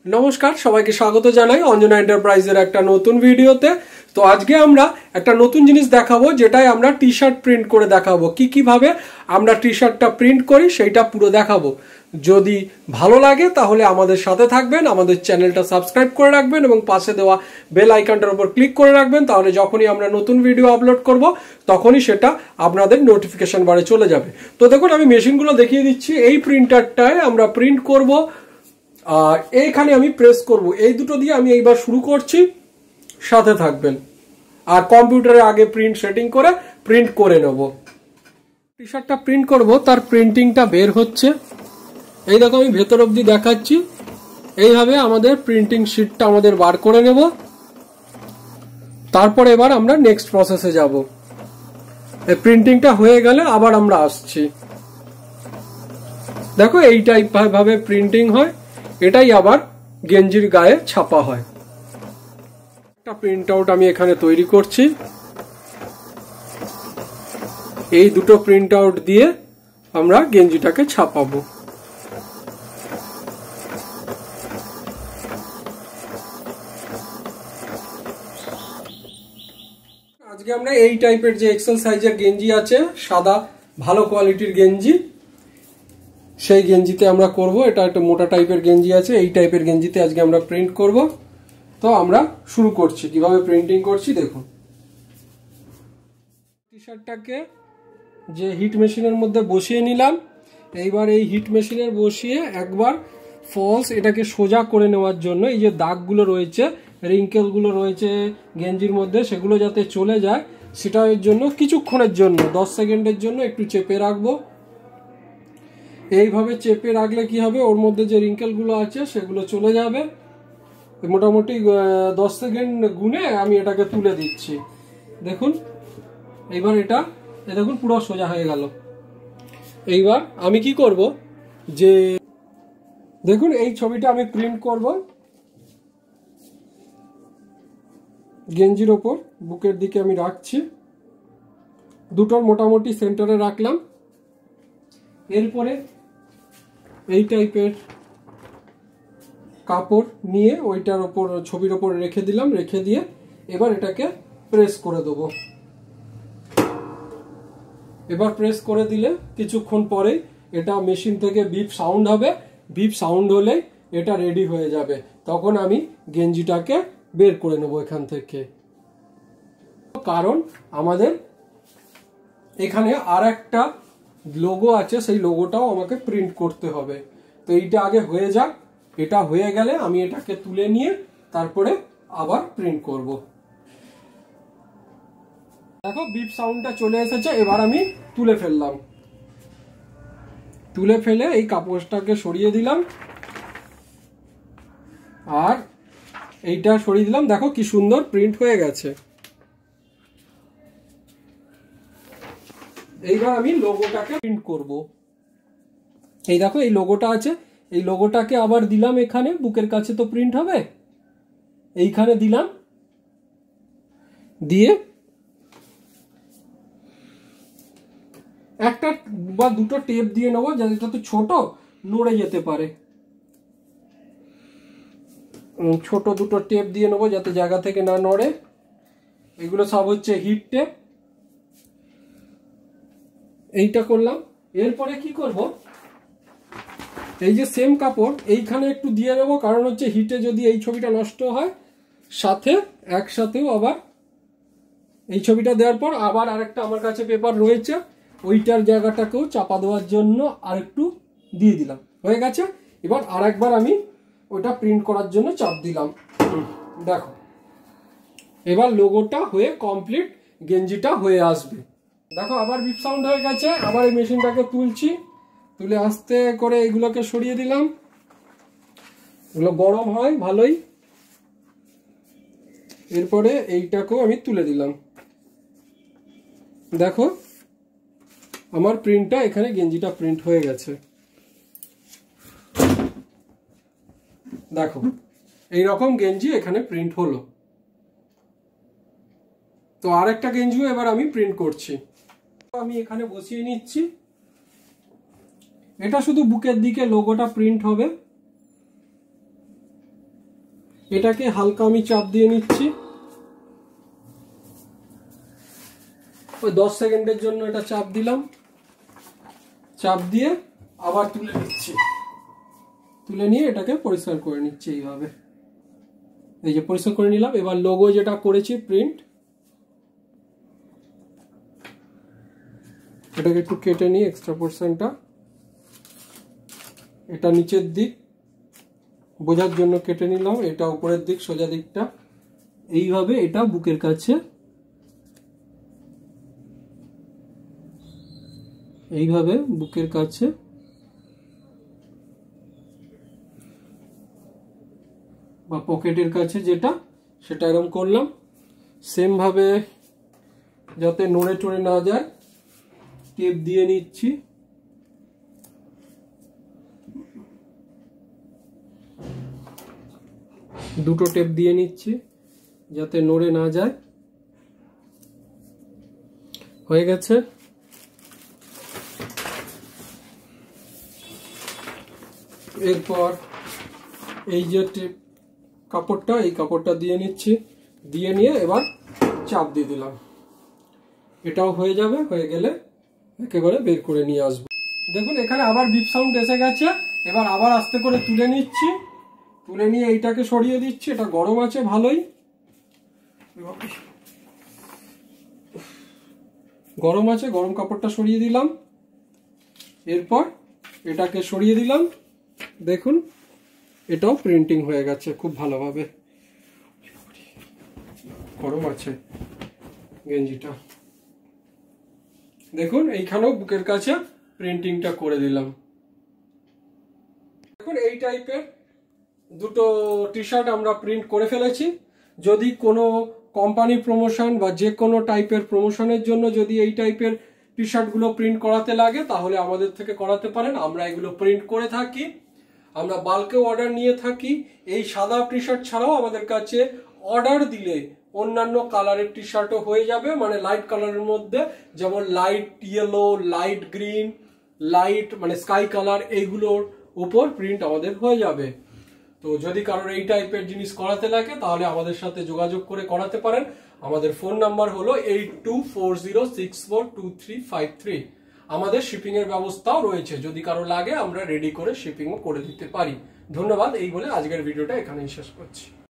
নমস্কার, সবাইকে স্বাগত জানাই অঞ্জনা এন্টারপ্রাইজের একটা নতুন ভিডিওতে। তো আজকে আমরা একটা নতুন জিনিস দেখাবো, যেটাই আমরা টি শার্ট প্রিন্ট করে দেখাবো। কিভাবে আমরা টি শার্টটা প্রিন্ট করি সেইটা পুরো দেখাবো। যদি ভালো লাগে তাহলে আমাদের সাথে থাকবেন, আমাদের চ্যানেলটা সাবস্ক্রাইব করে রাখবেন এবং পাশে দেওয়া বেল আইকনটার উপর ক্লিক করে রাখবেন। তাহলে যখনই আমরা নতুন ভিডিও আপলোড করব তখনই সেটা আপনাদের নোটিফিকেশন বারে চলে যাবে। তো দেখুন, আমি মেশিনগুলো দেখিয়ে দিচ্ছি। এই প্রিন্টারটায় আমরা প্রিন্ট করব, আর এইখানে আমি প্রেস করব। এই দুটো দিয়ে আমি এইবার শুরু করছি, সাথে থাকবেন। আর কম্পিউটারে আগে প্রিন্ট সেটিং করে প্রিন্ট করে নেব। টি শার্টটা প্রিন্ট করব, তার প্রিন্টিংটা বের হচ্ছে। এই দেখো, আমি ভেতর অবধি দেখাচ্ছি। এইভাবে আমাদের প্রিন্টিং শিটটা আমাদের বার করে নেব। তারপর এবার আমরা নেক্সট প্রসেসে যাব। এই প্রিন্টিংটা হয়ে গেলে আবার আমরা আসছি। দেখো, এই টাইপ ভাবে প্রিন্টিং হয়। এটাই আবার গেঞ্জির গায়ে ছাপা হয়। একটা প্রিন্ট আউট আমি এখানে তৈরি করছি। এই দুটো প্রিন্ট আউট দিয়ে আমরা গেঞ্জিটাকে ছাপাবো। আজকে আমরা এই টাইপের যে এক্সেল সাইজের গেঞ্জি আছে, সাদা ভালো কোয়ালিটির গেঞ্জি, সেই গেঞ্জিতে আমরা করব। এটা একটা মোটা টাইপের গেঞ্জি আছে, এই টাইপের গেঞ্জিতে আজকে আমরা প্রিন্ট করব। তো আমরা শুরু করছি। কিভাবে প্রিন্টিং করছি দেখুন। টি শার্টটাকে যে হিট মেশিনের মধ্যে বসিয়ে নিলাম। এইবার এই হিট মেশিনের বসিয়ে একবার ফলস এটাকে সোজা করে নেওয়ার জন্য, এই যে দাগগুলো রয়েছে, রিঙ্কেলগুলো রয়েছে গেঞ্জির মধ্যে, সেগুলো যাতে চলে যায় সেটার জন্য কিছুক্ষণের জন্য 10 সেকেন্ডের জন্য একটু চেপে রাখবো। এইভাবে চেপে রাখলে কি হবে, ওর মধ্যে যে রিঙ্কেলগুলো আছে সেগুলো চলে যাবে। মোটামুটি 10 সেকেন্ড গুনে আমি এটাকে তুলে দিচ্ছি। দেখুন, এইবার এটা দেখুন পুরো সোজা হয়ে গেল। এইবার আমি কি করব, যে দেখুন এই ছবিটা আমি প্রিন্ট করব গেঞ্জির ওপর। বুকের দিকে আমি রাখছি, দুটোর মোটামুটি সেন্টারে রাখলাম। এরপরে এই টাইপের কাপড় নিয়ে ওইটার ওপর, ছবির ওপর রেখে দিলাম। রেখে দিয়ে এবার এটাকে প্রেস করে দেবো। এবার প্রেস করে দিলে কিছুক্ষণ পরে এটা মেশিন থেকে বিপ সাউন্ড হবে। বিপ সাউন্ড হলে এটা রেডি হয়ে যাবে। তখন আমি গেঞ্জিটাকে বের করে নেব এখান থেকে। কারণ আমাদের এখানে আর একটা লোগো আছে, সেই লোগোটাও আমাকে প্রিন্ট করতে হবে। তো এইটা আগে হয়ে যাক। এটা হয়ে গেলে আমি এটাকে তুলে নিয়ে তারপরে আবার প্রিন্ট করব। দেখো, বিপ সাউন্ডটা চলে এসেছে। এবার আমি তুলে ফেললাম। তুলে ফেলে এই কাপড়টাকে সরিয়ে দিলাম, আর এইটা সরিয়ে দিলাম। দেখো কি সুন্দর প্রিন্ট হয়ে গেছে। এইবার আমি লোগোটাকে প্রিন্ট করব। এই দেখো, এই লোগোটা আছে, এই লোগোটাকে আবার দিলাম এখানে। বুকের কাছে তো প্রিন্ট হবে, এইখানে দিলাম। দিয়ে একটা বা দুটো টেপ দিয়ে নেবো, যাতে এটা তো ছোট, নড়ে যেতে পারে। ছোট দুটো টেপ দিয়ে নেবো যাতে জায়গা থেকে না নড়ে। এগুলো সব হচ্ছে হিট টেপ। এইটা করলাম। এরপরে কি করব, এই যে সেম কাপড় এইখানে একটু দিয়ে নেবো। কারণ হচ্ছে হিটে যদি এই ছবিটা নষ্ট হয়, সাথে একসাথেও আবার এই ছবিটা দেওয়ার পর আবার আরেকটা আমার কাছে পেপার রয়েছে, ওইটার জায়গাটাকেও চাপা দেওয়ার জন্য আরেকটু দিয়ে দিলাম। হয়ে গেছে। এবার আরেকবার আমি ওইটা প্রিন্ট করার জন্য চাপ দিলাম। দেখো, এবার লোগোটা হয়ে কমপ্লিট, গেঞ্জিটা হয়ে আসবে। দেখো, আবার বিপ সাউন্ড হয়ে গেছে। আবার এই মেশিনটাকে তুলছি। তুলে আস্তে করে এগুলোকে সরিয়ে দিলাম। এগুলো গরম হয় ভালোই। এরপরে এইটাকেও আমি তুলে দিলাম। দেখো, আমার প্রিন্টটা এখানে, গেঞ্জিটা প্রিন্ট হয়ে গেছে। দেখো, এইরকম গেঞ্জি এখানে প্রিন্ট হলো। তো আরেকটা গেঞ্জিও এবার আমি প্রিন্ট করছি। আমি এখানে বসিয়ে নিচ্ছি। এটা শুধু বুকের দিকে লোগোটা প্রিন্ট হবে। এটাকে হালকা আমি চাপ দিয়ে নিচ্ছি, ওই 10 সেকেন্ডের জন্য এটা চাপ দিলাম, চাপ দিয়ে আবার তুলে নিচ্ছি, তুলে নিয়ে এটাকে পরিষ্কার করে নিচ্ছি এইভাবে। এই যে পরিষ্কার করে নিলাম। এবার লোগো যেটা করেছি প্রিন্ট, এটাকে একটু কেটে নিই এক্সট্রা পোর্শনটা, এটা নিচের দিক বোঝার জন্য কেটে নিলাম, এটা উপরের দিক সোজা দিকটা। এইভাবে এটা বুকের কাছে, এইভাবে বুকের কাছে বা পকেটের কাছে যেটা, সেটা এরকম করলাম। সেম ভাবে যাতে নড়ে চড়ে না যায় টেপ দিয়ে নিচ্ছি, দুটো টেপ দিয়ে নিচ্ছি যাতে নড়ে না যায়। হয়ে গেছে। এরপর এই যে কাপড়টা, এই কাপড়টা দিয়ে নিচ্ছি, দিয়ে নিয়ে এবার চাপ দিয়ে দিলাম, এটাও হয়ে যাবে। হয়ে গেলে একেবারে বের করে নিয়ে আসবো। দেখুন এখানে আবার বিপ সাউন্ড এসে গেছে। এবার আবার আস্তে করে তুলে নিচ্ছি, তুলে নিয়ে এইটাকে সরিয়ে দিচ্ছি। এটা গরম আছে ভালোই, গরম আছে, গরম কাপড়টা সরিয়ে দিলাম। এরপর এটাকে সরিয়ে দিলাম, দেখুন এটাও প্রিন্টিং হয়ে গেছে খুব ভালোভাবে। গরম আছে গেঞ্জিটা, দেখুন এইখানেও বুকের কাছে প্রিন্টিংটা করে দিলাম। দেখুন এই টাইপের দুটো টি শার্ট আমরা প্রিন্ট করে ফেলেছি। যদি কোনো কোম্পানি প্রমোশন বা যে কোনো টাইপের প্রমোশনের জন্য যদি এই টাইপের টি শার্টগুলো প্রিন্ট করাতে লাগে তাহলে আমাদের থেকে করাতে পারেন। আমরা এগুলো প্রিন্ট করে থাকি, আমরা বাল্কে অর্ডার নিয়ে থাকি। এই সাদা টি শার্ট ছাড়াও আমাদের কাছে অর্ডার দিলে অন্যান্য কালারের টি শার্টও হয়ে যাবে, মানে লাইট কালারের মধ্যে, যেমন light yellow, light green, light মানে স্কাই কালার, এইগুলোর উপর প্রিন্ট আমাদের হয়ে যাবে। তো যদি কারোর এই টাইপের জিনিস করাতে লাগে তাহলে আমাদের সাথে যোগাযোগ করে করাতে পারেন। আমাদের ফোন নাম্বার হলো 8240642353। আমাদের শিপিং এর ব্যবস্থাও রয়েছে, যদি কারো লাগে আমরা রেডি করে শিপিংও করে দিতে পারি। ধন্যবাদ। এই বলে আজকের ভিডিওটা এখানেই শেষ করছি।